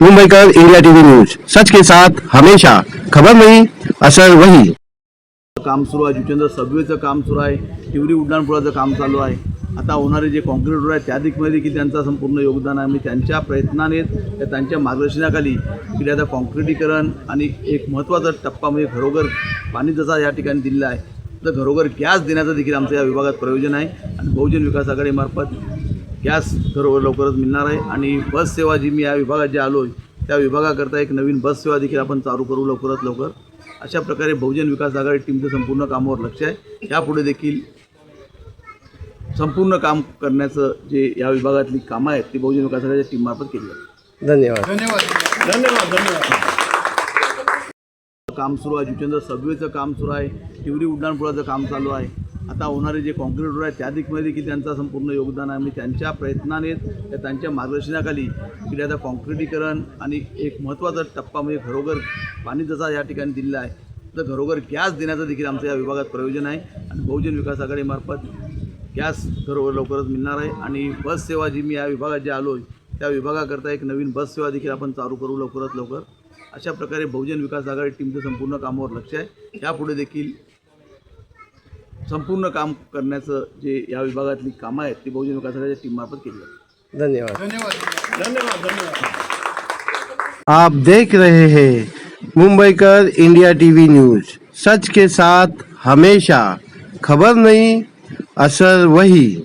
मुंबईकर India TV news, सच के साथ हमेशा, खबर नहीं असर वही। काम सुरू आहे, जुचंद्र सबवेचं काम सुरू आहे, तिवरी उड्डाणपुलाचं काम चालू आहे। आता होणारे जे कॉन्क्रीट रोड आहे त्या दिशेमध्ये देखील त्यांचं संपूर्ण योगदान आहे। मी त्यांच्या प्रयत्नाने त्यांच्या मार्गदर्शनाखाली की आता कॉन्क्रिटीकरण आणि एक महत्त्वाचा टप्पा म्हणजे घरोघर पाणी जसा या ठिकाणी दिलेला आहे, तर घरोघर गॅस देण्याचं देखील आमचं या विभागात प्रयोजन आहे आणि बहुजन विकास आघाडीमार्फत गॅस घरोघर लवकरच मिळणार आहे। आणि बस सेवा जी मी या विभागात जे आलो आहे त्या विभागाकरता एक नवीन बस सेवा देखील आपण चालू करू लवकरात लवकर। अशा प्रकारे बहुजन विकास आघाडी टीमचं संपूर्ण कामावर लक्ष आहे। यापुढे देखील संपूर्ण काम करण्याचं जे या विभागातली कामं आहेत ती बहुजन विकास आघाडीच्या टीममार्फत केली आहेत। धन्यवाद। धन्यवाद धन्यवाद धन्यवाद। काम सुरू आहे, जुचंद्र सबवेचं काम सुरू आहे, तिवरी उड्डाणपुलाचं काम चालू आहे। आता होणारे जे कॉन्क्रीट रोड आहे त्या दिशेमध्ये देखील त्यांचं संपूर्ण योगदान आहे। मी त्यांच्या प्रयत्नाने त्यांच्या मार्गदर्शनाखाली की आता कॉन्क्रिटीकरण आणि एक महत्त्वाचा टप्पा म्हणजे घरोघर पाणी जसा या ठिकाणी दिलेला आहे, तर घरोघर गॅस देण्याचं देखील आमचं या विभागात प्रयोजन आहे आणि बहुजन विकास आघाडीमार्फत गॅस घरोघर लवकरच मिळणार आहे। आणि बस सेवा जी मी या विभागात जे आलो आहे त्या विभागाकरता एक नवीन बस सेवा देखील आपण चालू करू लवकरात लवकर। अशा प्रकारे बहुजन विकास आघाडी टीमचं संपूर्ण कामावर लक्ष आहे। यापुढे देखील संपूर्ण काम करण्याचं जे या विभागातली कामं आहेत ती बहुजन विकास आघाडीच्या टीममार्फत केली आहेत। धन्यवाद। धन्यवाद धन्यवाद धन्यवाद। आप देख रहे हैं मुंबईकर इंडिया टीवी न्यूज, सच के साथ हमेशा, खबर नहीं असर वही।